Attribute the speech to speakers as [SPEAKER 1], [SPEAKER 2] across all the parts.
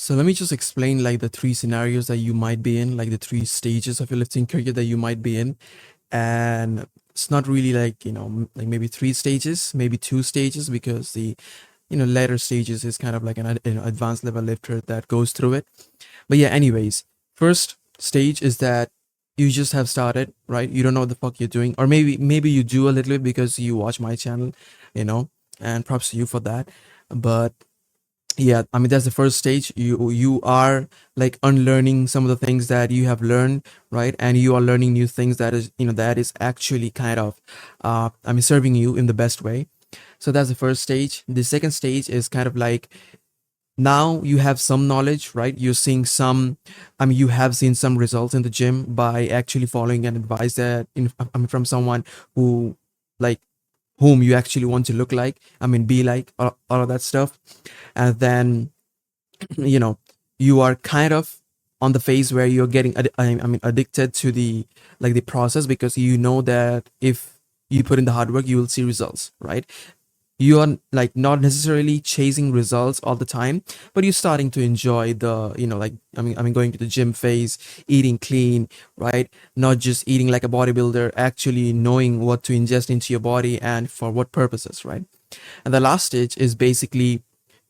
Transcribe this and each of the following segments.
[SPEAKER 1] So let me just explain like the three scenarios that you might be in, like the three stages of your lifting career that you might be in. And it's not really like, like maybe three stages, maybe two stages, because the, later stages is kind of like an advanced level lifter that goes through it. But yeah, anyways, first stage is that you just have started, right? You don't know what the fuck you're doing, or maybe you do a little bit because you watch my channel, you know, and props to you for that. But yeah, I mean, that's the first stage. You are like unlearning some of the things that you have learned, right? And you are learning new things that is, that is actually kind of serving you in the best way. So that's the first stage. The second stage is kind of like, now you have some knowledge, right? You're seeing some, you have seen some results in the gym by actually following an advice that from someone who, like, whom you actually want to look like, be like, all of that stuff. And then, you know, you are kind of on the phase where you're getting addicted to the, like, the process, because you know that if you put in the hard work, you will see results, right? You are like not necessarily chasing results all the time, but you're starting to enjoy the, like, going to the gym phase, eating clean, right? Not just eating like a bodybuilder, actually knowing what to ingest into your body and for what purposes, right? And the last stage is basically,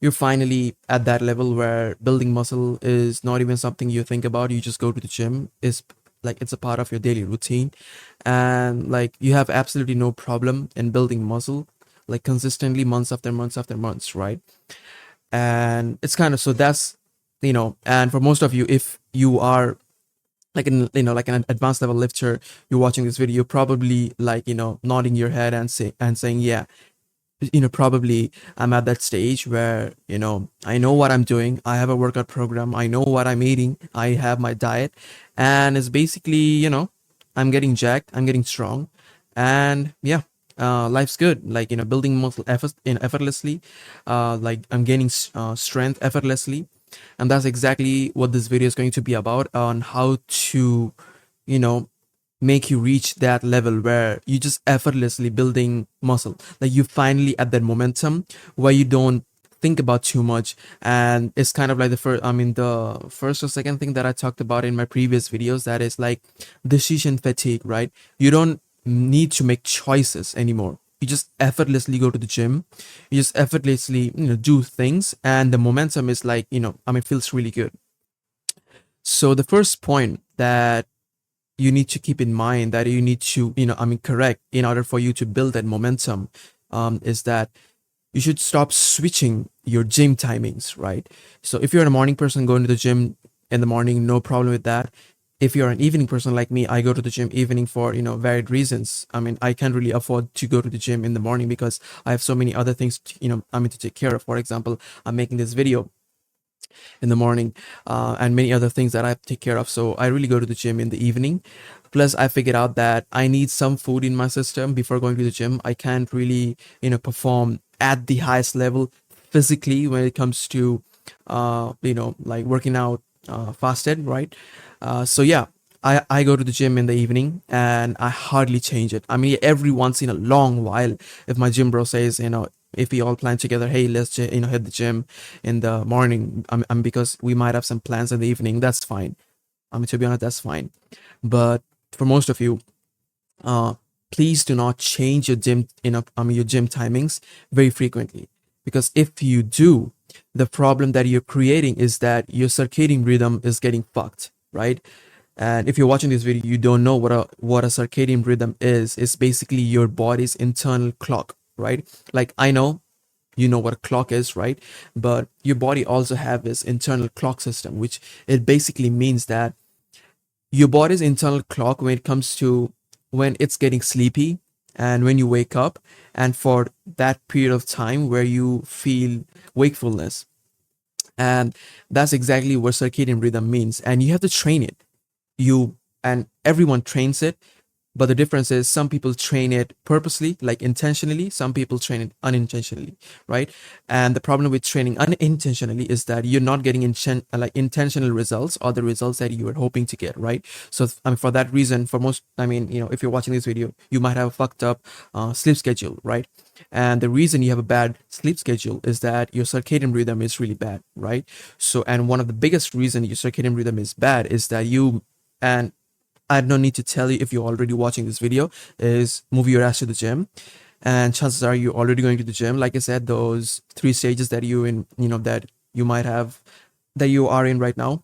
[SPEAKER 1] you're finally at that level where building muscle is not even something you think about. You just go to the gym. Is like, it's a part of your daily routine, and like, you have absolutely no problem in building muscle, like, consistently, months after months after months, right? And it's kind of, so that's, and for most of you, if you are like like an advanced level lifter, you're watching this video, you're probably like, nodding your head and saying, yeah, probably I'm at that stage where, I know what I'm doing. I have a workout program. I know what I'm eating. I have my diet, and it's basically, I'm getting jacked. I'm getting strong, and yeah, life's good. Like, building muscle effortlessly. Like, I'm gaining strength effortlessly, and that's exactly what this video is going to be about, on how to, you know, make you reach that level where you just effortlessly building muscle, like, you finally at that momentum where you don't think about too much. And it's kind of like the first or second thing that I talked about in my previous videos, that is like decision fatigue, right? You don't need to make choices anymore. You just effortlessly go to the gym. You just effortlessly, do things, and the momentum is like, feels really good. So the first point that you need to keep in mind, that you need to, correct in order for you to build that momentum, is that you should stop switching your gym timings, right? So if you're a morning person going to the gym in the morning, no problem with that. If you're an evening person like me, I go to the gym evening for, varied reasons. I can't really afford to go to the gym in the morning because I have so many other things to, to take care of. For example, I'm making this video in the morning, and many other things that I have to take care of. So I really go to the gym in the evening. Plus, I figured out that I need some food in my system before going to the gym. I can't really, perform at the highest level physically when it comes to, like working out fasted, right? So yeah, I go to the gym in the evening, and I hardly change it. Every once in a long while, if my gym bro says, if we all plan together, hey, let's hit the gym in the morning, because we might have some plans in the evening, that's fine. To be honest, that's fine. But for most of you, uh, please do not change your gym, your gym timings very frequently, because if you do, the problem that you're creating is that your circadian rhythm is getting fucked, right? And if you're watching this video, you don't know what a circadian rhythm is. It's basically your body's internal clock, right? Like, I know you know what a clock is, right? But your body also have this internal clock system, which it basically means that your body's internal clock, when it comes to when it's getting sleepy and when you wake up, and for that period of time where you feel wakefulness. And that's exactly what circadian rhythm means, and you have to train it. You and everyone trains it, but the difference is, some people train it purposely, like intentionally, some people train it unintentionally, right? And the problem with training unintentionally is that you're not getting like intentional results, or the results that you were hoping to get, right? So for that reason, for most, if you're watching this video, you might have a fucked up sleep schedule, right? And the reason you have a bad sleep schedule is that your circadian rhythm is really bad, right? So, and one of the biggest reason your circadian rhythm is bad is that and I don't need to tell you if you're already watching this video, is move your ass to the gym. And chances are you're already going to the gym. Like I said, those three stages that that you might have, that you are in right now,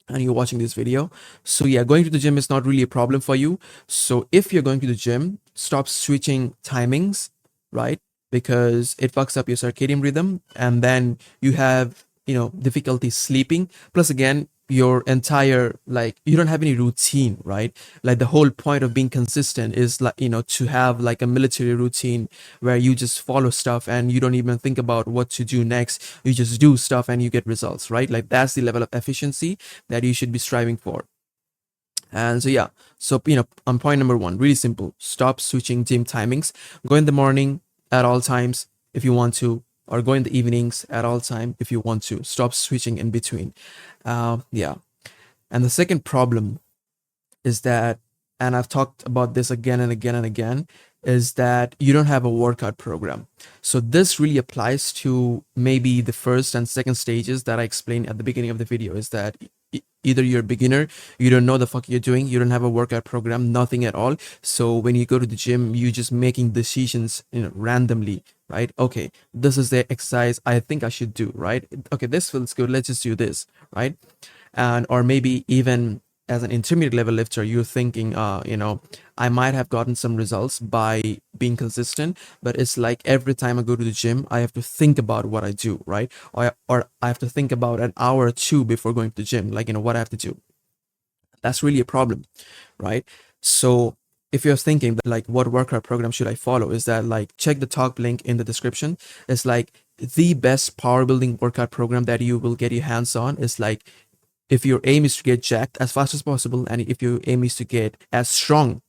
[SPEAKER 1] and you're watching this video. So yeah, going to the gym is not really a problem for you. So if you're going to the gym, stop switching timings, right? Because it fucks up your circadian rhythm, and then you have, difficulty sleeping. Plus again, your entire, like, you don't have any routine, right? Like the whole point of being consistent is, like, to have like a military routine where you just follow stuff and you don't even think about what to do next. You just do stuff and you get results, right? Like that's the level of efficiency that you should be striving for. And so yeah, so on point number one, really simple: stop switching gym timings. Go in the morning at all times if you want to, or go in the evenings at all time if you want to. Stop switching in between. Yeah. And the second problem is that, and I've talked about this again and again and again, is that you don't have a workout program. So this really applies to maybe the first and second stages that I explained at the beginning of the video. Is that either you're a beginner, you don't know the fuck you're doing, you don't have a workout program, nothing at all. So when you go to the gym, you're just making decisions, randomly, right? Okay, this is the exercise I think I should do, right? Okay, this feels good, let's just do this, right? And or maybe even as an intermediate level lifter, you're thinking, I might have gotten some results by being consistent, but it's like every time I go to the gym, I have to think about what I do, right? Or I have to think about an hour or two before going to the gym, like, what I have to do. That's really a problem, right? So if you're thinking that, like, what workout program should I follow, is that, like, check the top link in the description. It's like the best power building workout program that you will get your hands on. Is like, if your aim is to get jacked as fast as possible, and if your aim is to get as strong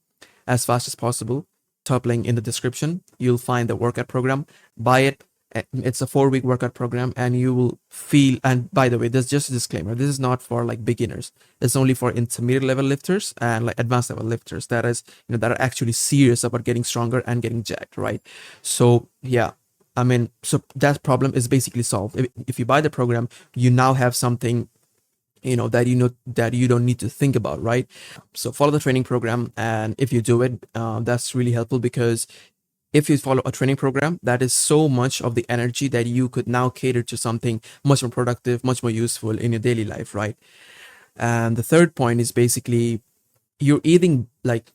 [SPEAKER 1] as fast as possible, top link in the description, you'll find the workout program. Buy it. It's a 4-week workout program, and you will feel. And by the way, there's just a disclaimer: this is not for like beginners. It's only for intermediate level lifters and like advanced level lifters that is, that are actually serious about getting stronger and getting jacked, right? So yeah, I mean, so that problem is basically solved. If you buy the program, you now have something, that you don't need to think about, right? So follow the training program, and if you do it, that's really helpful, because if you follow a training program, that is so much of the energy that you could now cater to something much more productive, much more useful in your daily life, right? And the third point is basically, you're eating like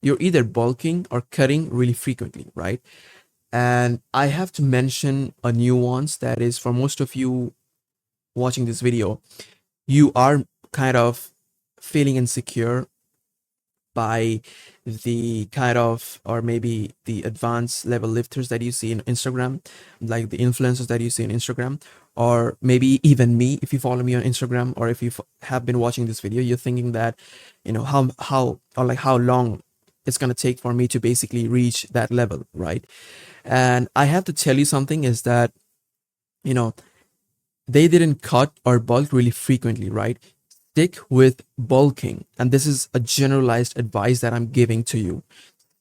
[SPEAKER 1] you're either bulking or cutting really frequently, right? And I have to mention a nuance that is, for most of you watching this video, you are kind of feeling insecure by the kind of, or maybe the advanced level lifters that you see in Instagram, like the influencers that you see in Instagram, or maybe even me. If you follow me on Instagram, or if you have been watching this video, you're thinking that, how long it's going to take for me to basically reach that level, right? And I have to tell you something, is that, you know, they didn't cut or bulk really frequently, right? Stick with bulking. And this is a generalized advice that I'm giving to you.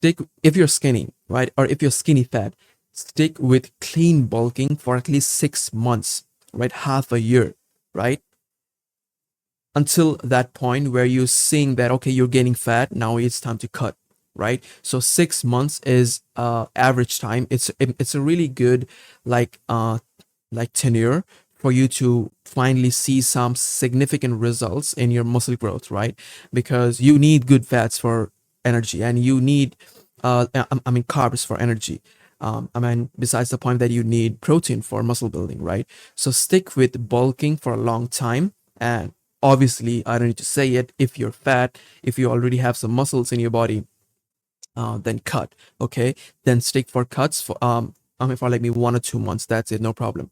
[SPEAKER 1] If you're skinny, right? Or if you're skinny fat, stick with clean bulking for at least 6 months, right? Half a year, right? Until that point where you're seeing that, okay, you're gaining fat, now it's time to cut, right? So 6 months is average time. It's a really good, like tenure for you to finally see some significant results in your muscle growth, right? Because you need good fats for energy, and you need, carbs for energy. Besides the point that you need protein for muscle building, right? So stick with bulking for a long time. And obviously, I don't need to say it, if you're fat, if you already have some muscles in your body, then cut. Okay, then stick for cuts for like me 1 or 2 months. That's it, no problem.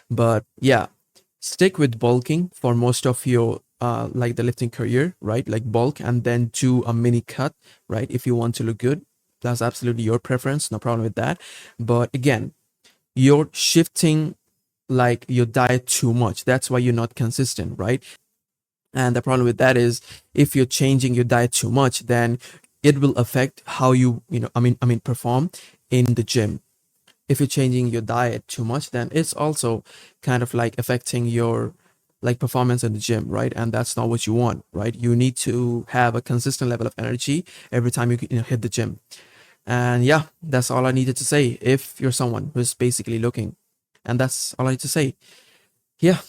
[SPEAKER 1] But yeah, stick with bulking for most of your like the lifting career, right? Like bulk, and then do a mini cut, right? If you want to look good, that's absolutely your preference, no problem with that. But again, you're shifting like your diet too much. That's why you're not consistent, right? And the problem with that is, if you're changing your diet too much, then it will affect how you, perform in the gym. if you're changing your diet too much, then it's also kind of like affecting your like performance in the gym, right? And that's not what you want, right? You need to have a consistent level of energy every time you hit the gym. And yeah, that's all I needed to say. If you're someone who's basically looking, and that's all I need to say. Yeah,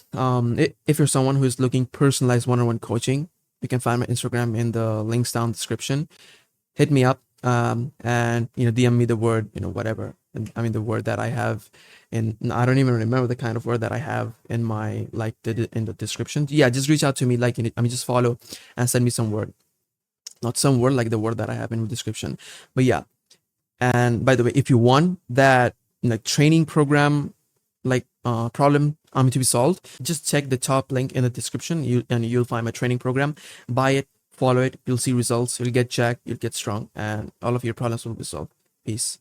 [SPEAKER 1] if you're someone who is looking personalized one-on-one coaching, you can find my Instagram in the links down the description. Hit me up, and DM me the word, whatever. And I mean the word that I have in, I don't even remember the kind of word that I have in my like in the description. Yeah, just reach out to me, like just follow and send me some word, not some word like the word that I have in the description. But yeah, and by the way, if you want that like training program like problem to be solved, just check the top link in the description. You'll find my training program. Buy it, follow it. You'll see results. You'll get jacked. You'll get strong, and all of your problems will be solved. Peace.